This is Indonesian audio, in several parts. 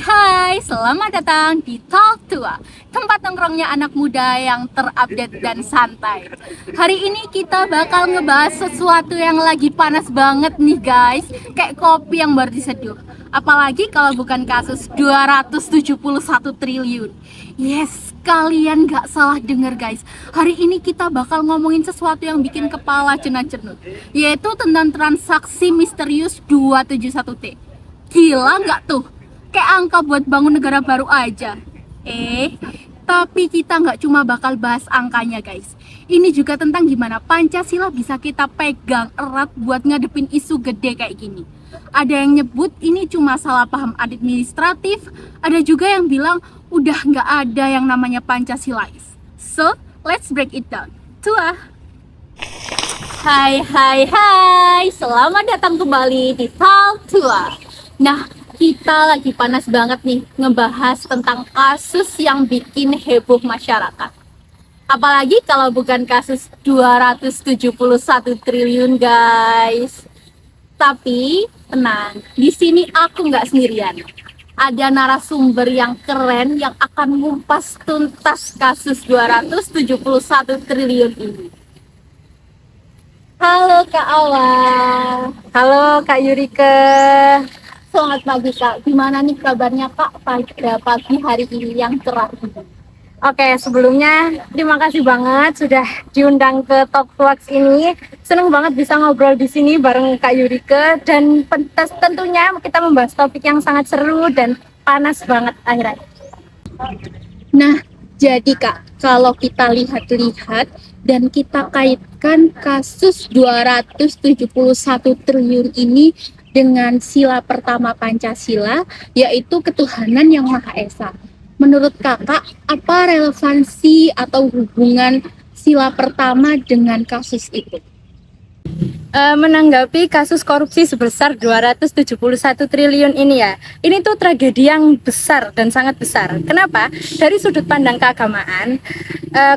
Hai, selamat datang di Talk Tua, tempat nongkrongnya anak muda yang terupdate dan santai. Hari ini kita bakal ngebahas sesuatu yang lagi panas banget nih guys, kayak kopi yang baru diseduh. Apalagi kalau bukan kasus 271 triliun. Yes, kalian gak salah denger guys. Hari ini kita bakal ngomongin sesuatu yang bikin kepala cenut-cenut, yaitu tentang transaksi misterius 271T. Gila nggak tuh? Kayak angka buat bangun negara baru aja. Tapi kita nggak cuma bakal bahas angkanya guys. Ini juga tentang gimana Pancasila bisa kita pegang erat buat ngadepin isu gede kayak gini. Ada yang nyebut ini cuma salah paham administratif. Ada juga yang bilang udah nggak ada yang namanya Pancasilais. So, let's break it down. Tua. Hai, selamat datang kembali di Talk Tua. Nah, kita lagi panas banget nih ngebahas tentang kasus yang bikin heboh masyarakat. Apalagi kalau bukan kasus 271 triliun guys. Tapi tenang, di sini aku nggak sendirian. Ada narasumber yang keren yang akan ngumpas tuntas kasus 271 triliun ini. Halo Kak Awa. Halo Kak Yurike. Selamat pagi Kak, gimana nih kabarnya Kak pada pagi hari ini yang cerah ini? Oke, sebelumnya terima kasih banget sudah diundang ke Talk Talks ini. Seneng banget bisa ngobrol di sini bareng Kak Yurike dan tentunya kita membahas topik yang sangat seru dan panas banget akhirnya. Nah, jadi Kak, kalau kita lihat-lihat dan kita kaitkan kasus 271 triliun ini dengan sila pertama Pancasila, yaitu ketuhanan yang Maha Esa. Menurut kakak, apa relevansi atau hubungan sila pertama dengan kasus itu? Menanggapi kasus korupsi sebesar 271 triliun ini ya, ini tuh tragedi yang besar dan sangat besar. Kenapa? Dari sudut pandang keagamaan,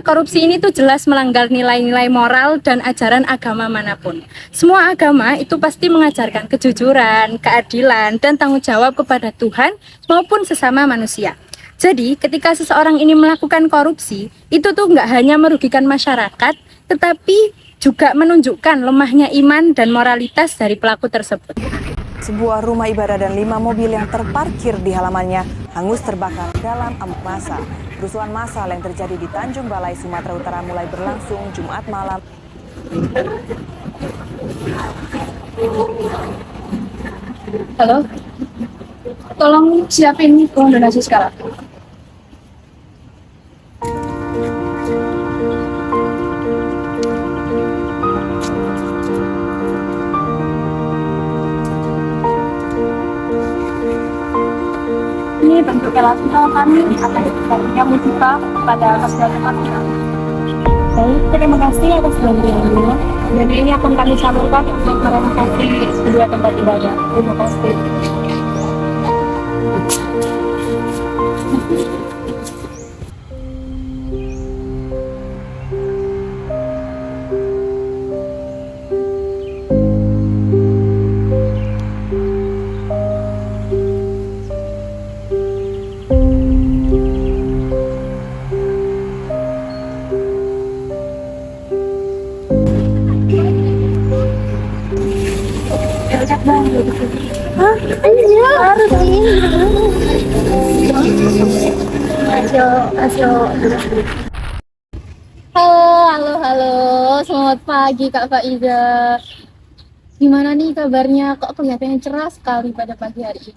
korupsi ini tuh jelas melanggar nilai-nilai moral dan ajaran agama manapun. Semua agama itu pasti mengajarkan kejujuran, keadilan, dan tanggung jawab kepada Tuhan maupun sesama manusia. Jadi ketika seseorang ini melakukan korupsi, itu tuh nggak hanya merugikan masyarakat, tetapi juga menunjukkan lemahnya iman dan moralitas dari pelaku tersebut. Sebuah rumah ibadah dan 5 mobil yang terparkir di halamannya hangus terbakar dalam amuk massa. Kerusuhan massal yang terjadi di Tanjung Balai, Sumatera Utara mulai berlangsung Jumat malam. Halo, tolong siapin uang donasi sekarang. Ini bentuk relasional kami atas diberikannya musibah pada kesehatan kita. Baik, terima kasih atas bantuannya. Dan ini akan kami salurkan untuk merenovasi kedua tempat ibadah. Terima kasih. Halo, selamat pagi Kak Faiza. Gimana nih kabarnya? Kok kelihatannya cerah sekali pada pagi hari ini?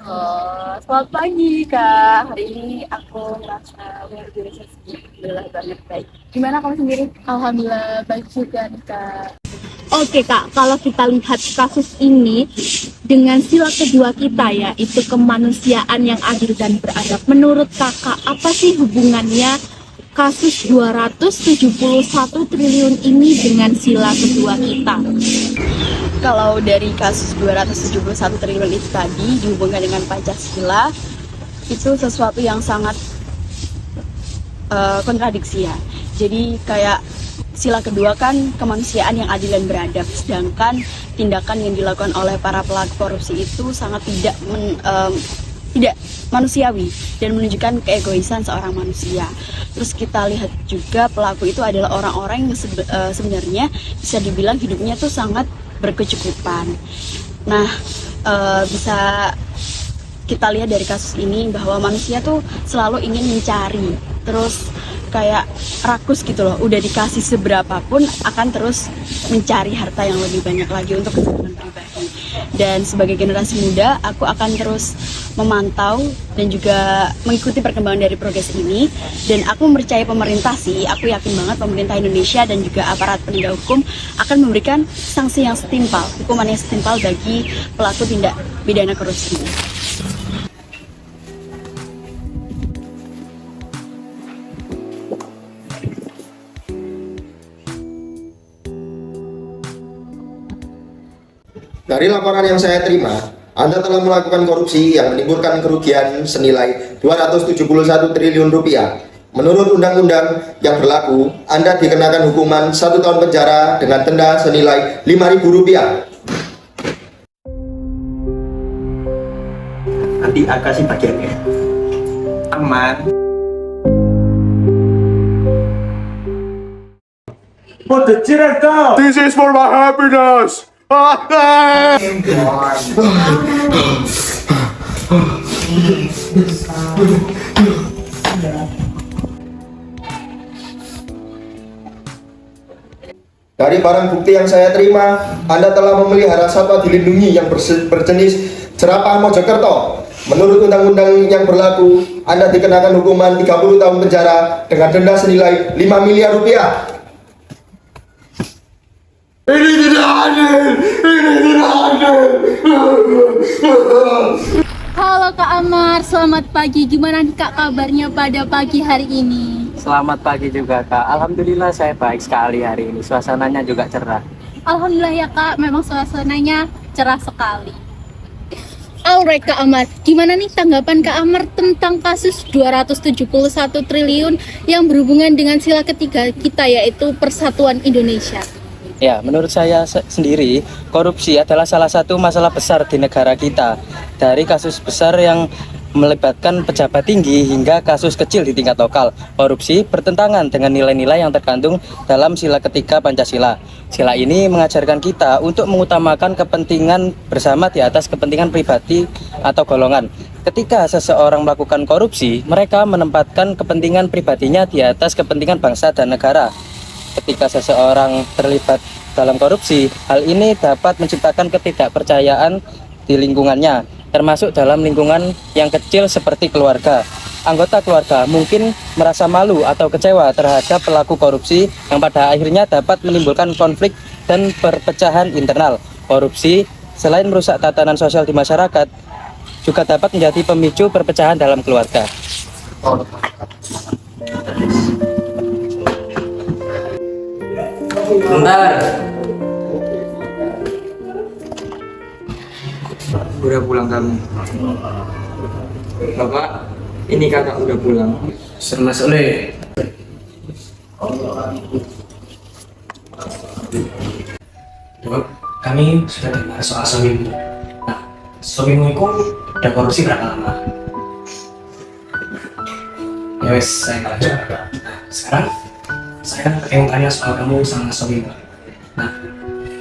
Selamat pagi Kak. Hari ini aku merasa luar biasa sih. Alhamdulillah banget baik. Gimana kamu sendiri? Alhamdulillah baik juga nih Kak. Oke Kak, kalau kita lihat kasus ini dengan sila kedua kita ya, itu kemanusiaan yang adil dan beradab. Menurut Kakak, apa sih hubungannya kasus 271 triliun ini dengan sila kedua kita? Kalau dari kasus 271 triliun itu tadi dihubungkan dengan Pancasila, itu sesuatu yang sangat kontradiksi ya. Jadi kayak sila kedua kan kemanusiaan yang adil dan beradab, sedangkan tindakan yang dilakukan oleh para pelaku korupsi itu sangat tidak manusiawi dan menunjukkan keegoisan seorang manusia. Terus kita lihat juga pelaku itu adalah orang-orang yang sebenarnya bisa dibilang hidupnya tuh sangat berkecukupan. Nah, bisa kita lihat dari kasus ini bahwa manusia tuh selalu ingin mencari, terus kayak rakus gitu loh, udah dikasih seberapa pun akan terus mencari harta yang lebih banyak lagi untuk kebutuhan pribadi. Dan sebagai generasi muda, aku akan terus memantau dan juga mengikuti perkembangan dari progres ini. Dan aku mempercayai pemerintah sih, aku yakin banget pemerintah Indonesia dan juga aparat penegak hukum akan memberikan sanksi yang setimpal, hukuman yang setimpal bagi pelaku tindak pidana korupsi. Dari laporan yang saya terima, Anda telah melakukan korupsi yang menimbulkan kerugian senilai 271 triliun rupiah. Menurut undang-undang yang berlaku, Anda dikenakan hukuman 1 tahun penjara dengan denda senilai Rp5.000. Nanti aku kasih bagiannya. Aman. What the director? This is for my happiness. Dari barang bukti yang saya terima, Anda telah memelihara satwa dilindungi yang berjenis jerapah Mojokerto. Menurut undang-undang yang berlaku, Anda dikenakan hukuman 30 tahun penjara dengan denda senilai Rp5 miliar. Ini tidak adil. Ini tidak adil. Halo Kak Amar, selamat pagi. Gimana nih Kak kabarnya pada pagi hari ini? Selamat pagi juga Kak. Alhamdulillah saya baik sekali hari ini. Suasananya juga cerah. Alhamdulillah ya Kak, memang suasananya cerah sekali. Alright Kak Amar, gimana nih tanggapan Kak Amar tentang kasus 271 triliun yang berhubungan dengan sila ketiga kita, yaitu Persatuan Indonesia? Ya, menurut saya sendiri, korupsi adalah salah satu masalah besar di negara kita. Dari kasus besar yang melibatkan pejabat tinggi hingga kasus kecil di tingkat lokal. Korupsi bertentangan dengan nilai-nilai yang terkandung dalam sila ketiga Pancasila. Sila ini mengajarkan kita untuk mengutamakan kepentingan bersama di atas kepentingan pribadi atau golongan. Ketika seseorang melakukan korupsi, mereka menempatkan kepentingan pribadinya di atas kepentingan bangsa dan negara. Ketika seseorang terlibat dalam korupsi, hal ini dapat menciptakan ketidakpercayaan di lingkungannya, termasuk dalam lingkungan yang kecil seperti keluarga. Anggota keluarga mungkin merasa malu atau kecewa terhadap pelaku korupsi yang pada akhirnya dapat menimbulkan konflik dan perpecahan internal. Korupsi selain merusak tatanan sosial di masyarakat, juga dapat menjadi pemicu perpecahan dalam keluarga. Bentar. Udah pulang kamu. Bapak, ini kakak udah pulang. Sermas oleh. Dok, kami sudah dengar soal suamimu. Nah, suamimu itu udah korupsi berapa lama? Ya wes, saya nggak lanjut. Nah, sekarang saya ingin tanya soal kamu sama suamimu. Nah,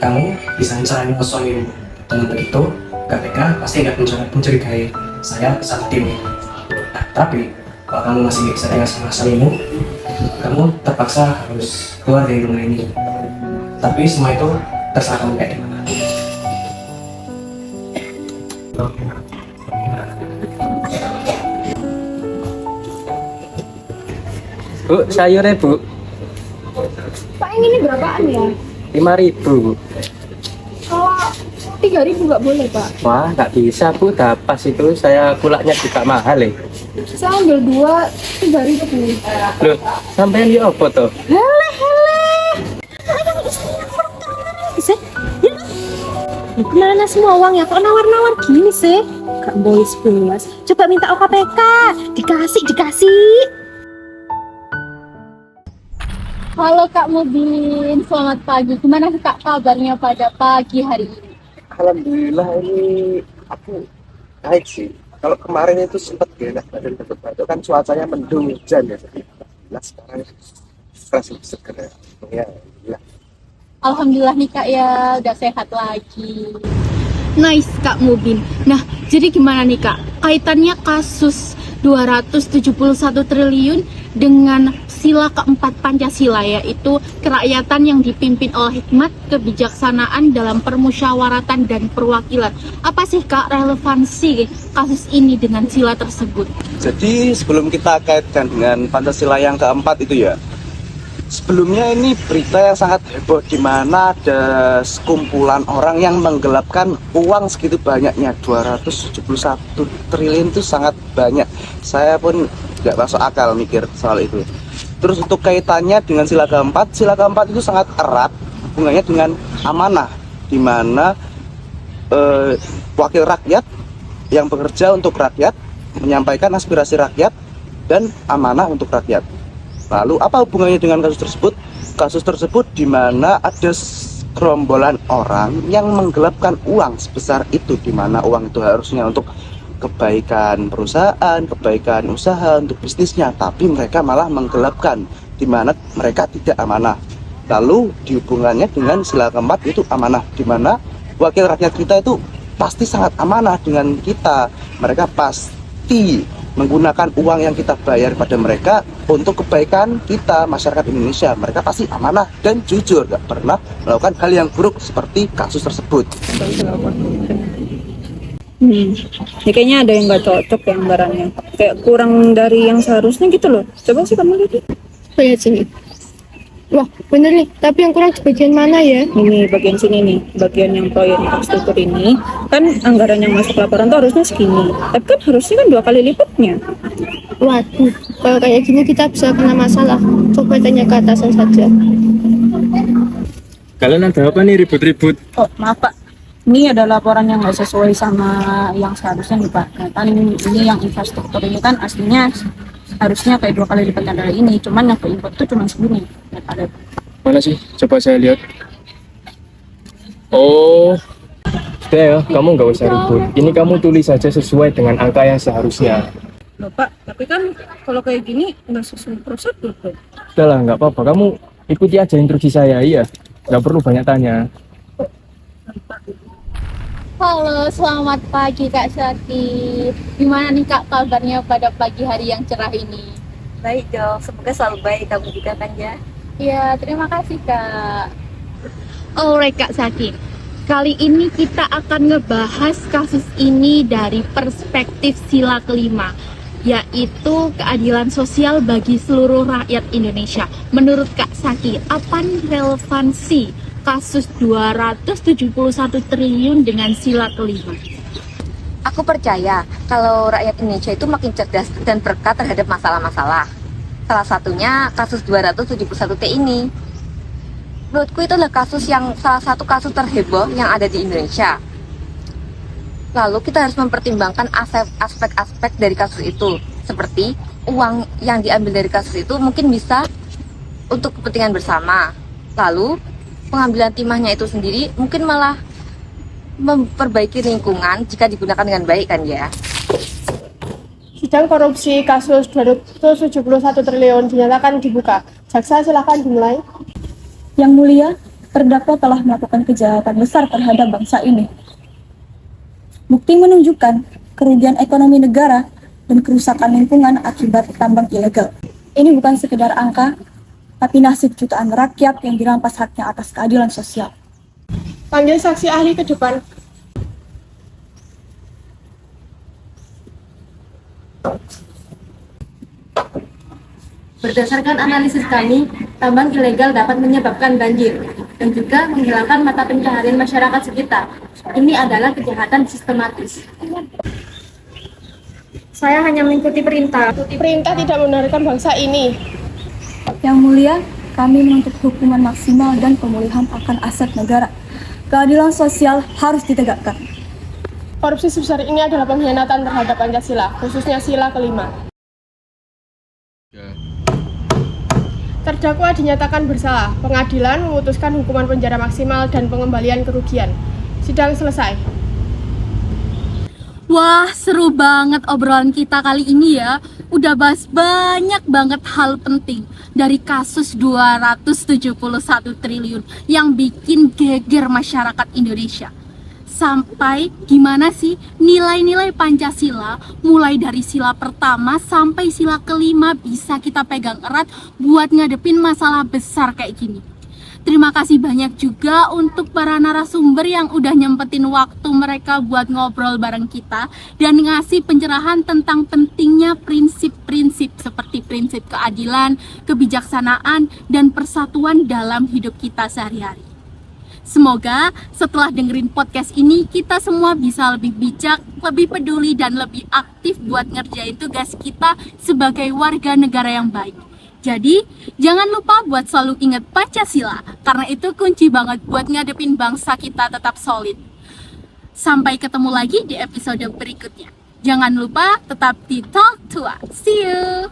kamu bisa mencari suamimu. Dengan begitu, KPK pasti nggak mencurigai saya sama tim. Nah, tapi kalau kamu masih bisa tinggal sama suamimu, kamu terpaksa harus keluar dari rumah ini. Tapi semua itu terserah kamu kayak gimana. Bu, sayurnya Bu. Pak, yang ini berapaan ya? 5.000 Bu. Kalau 3.000 nggak boleh Pak. Wah, nggak bisa Bu, udah pas itu saya kulaknya juga mahal ya. Saya ambil 2, 3.000. Loh, sampean ya apa toh? Bisa? Ya. Kemana semua uangnya? Kok nawar-nawar gini sih? Kak Boys Pulas. Coba minta OKPK. Dikasih. Halo Kak Mubin, selamat pagi. Gimana sih Kak kabarnya pada pagi hari ini? Alhamdulillah ini aku baik sih. Kalau kemarin itu sempat gak enak badan batuk-batuk kan cuacanya mendung hujan ya. Jadi alhamdulillah sekarang fresh lebih seger ya. Ya, alhamdulillah. Alhamdulillah nih Kak ya, udah sehat lagi. Nice Kak Mubin. Nah, jadi gimana nih Kak? Kaitannya kasus 271 triliun dengan sila keempat Pancasila, yaitu kerakyatan yang dipimpin oleh hikmat, kebijaksanaan dalam permusyawaratan dan perwakilan. Apa sih Kak relevansi kasus ini dengan sila tersebut? Jadi sebelum kita kaitkan dengan Pancasila yang keempat itu ya, sebelumnya ini berita yang sangat heboh di mana ada sekumpulan orang yang menggelapkan uang segitu banyaknya, 271 triliun itu sangat banyak. Saya pun nggak masuk akal mikir soal itu. Terus untuk kaitannya dengan sila keempat itu sangat erat hubungannya dengan amanah, di mana wakil rakyat yang bekerja untuk rakyat, menyampaikan aspirasi rakyat dan amanah untuk rakyat. Lalu apa hubungannya dengan kasus tersebut? Kasus tersebut di mana ada gerombolan orang yang menggelapkan uang sebesar itu, di mana uang itu harusnya untuk kebaikan perusahaan, kebaikan usaha, untuk bisnisnya, tapi mereka malah menggelapkan, di mana mereka tidak amanah. Lalu dihubungannya dengan sila keempat itu amanah, di mana wakil rakyat kita itu pasti sangat amanah dengan kita. Mereka pasti menggunakan uang yang kita bayar pada mereka untuk kebaikan kita, masyarakat Indonesia. Mereka pasti amanah dan jujur, gak pernah melakukan hal yang buruk seperti kasus tersebut. Ya kayaknya ada yang nggak cocok ya anggarannya, kayak kurang dari yang seharusnya gitu loh. Coba sih kamu lihat. Lihat sini. Wah bener nih, tapi yang kurang di bagian mana ya? Ini bagian sini nih, bagian yang proyek infrastruktur ini kan anggaran yang masuk laporan tuh harusnya segini, tapi kan harusnya kan 2 kali lipatnya. Waduh, kalau kayak gini kita bisa kena masalah. Coba tanya ke atasan saja. Kalian ada apa nih ribut-ribut? Oh maaf Pak, ini ada laporan yang nggak sesuai sama yang seharusnya nih Pak. Nah, kan ini yang infrastruktur ini kan aslinya harusnya kayak 2 kali lipat dari ini, cuman yang ke input tuh cuma segini. Ada. Mana sih? Coba saya lihat. Oh, sudah ya, kamu nggak usah ribut. Ini kamu tulis saja sesuai dengan angka yang seharusnya. Loh Pak, tapi kan kalau kayak gini nggak sesuai prosedur Pak. Sudahlah, nggak apa-apa. Kamu ikuti aja instruksi saya, iya. Nggak perlu banyak tanya. Halo, selamat pagi Kak Syati. Gimana nih Kak kabarnya pada pagi hari yang cerah ini? Baik dong, semoga selalu baik kamu juga kan ya. Ya, terima kasih Kak. Alright Kak Syati, kali ini kita akan ngebahas kasus ini dari perspektif sila kelima, yaitu keadilan sosial bagi seluruh rakyat Indonesia. Menurut Kak Syati, apa nih relevansi kasus 271 triliun dengan sila kelima? Aku percaya kalau rakyat Indonesia itu makin cerdas dan peka terhadap masalah-masalah. Salah satunya kasus 271T ini. Menurutku itu adalah salah satu kasus terheboh yang ada di Indonesia. Lalu kita harus mempertimbangkan aspek-aspek dari kasus itu, seperti uang yang diambil dari kasus itu mungkin bisa untuk kepentingan bersama. Lalu pengambilan timahnya itu sendiri mungkin malah memperbaiki lingkungan jika digunakan dengan baik kan ya. Sidang korupsi kasus 271 triliun dinyatakan dibuka. Jaksa silakan dimulai. Yang mulia, terdakwa telah melakukan kejahatan besar terhadap bangsa ini. Bukti menunjukkan kerugian ekonomi negara dan kerusakan lingkungan akibat tambang ilegal. Ini bukan sekedar angka, tapi nasib jutaan rakyat yang dirampas haknya atas keadilan sosial. Panggil saksi ahli ke depan. Berdasarkan analisis kami, tambang ilegal dapat menyebabkan banjir dan juga menghilangkan mata pencaharian masyarakat sekitar. Ini adalah kejahatan sistematis. Saya hanya mengikuti perintah. Perintah tidak membenarkan bangsa ini. Yang mulia, kami menuntut hukuman maksimal dan pemulihan akan aset negara. Keadilan sosial harus ditegakkan. Korupsi sebesar ini adalah pengkhianatan terhadap Pancasila, khususnya sila kelima. Terdakwa dinyatakan bersalah. Pengadilan memutuskan hukuman penjara maksimal dan pengembalian kerugian. Sidang selesai. Wah, seru banget obrolan kita kali ini ya. Udah bahas banyak banget hal penting dari kasus 271 triliun yang bikin geger masyarakat Indonesia. Sampai gimana sih nilai-nilai Pancasila mulai dari sila pertama sampai sila kelima bisa kita pegang erat buat ngadepin masalah besar kayak gini. Terima kasih banyak juga untuk para narasumber yang udah nyempetin waktu mereka buat ngobrol bareng kita dan ngasih pencerahan tentang pentingnya prinsip-prinsip seperti prinsip keadilan, kebijaksanaan, dan persatuan dalam hidup kita sehari-hari. Semoga setelah dengerin podcast ini kita semua bisa lebih bijak, lebih peduli, dan lebih aktif buat ngerjain tugas kita sebagai warga negara yang baik. Jadi, jangan lupa buat selalu ingat Pancasila, karena itu kunci banget buat ngadepin bangsa kita tetap solid. Sampai ketemu lagi di episode berikutnya. Jangan lupa tetap di Talk Tua. See you!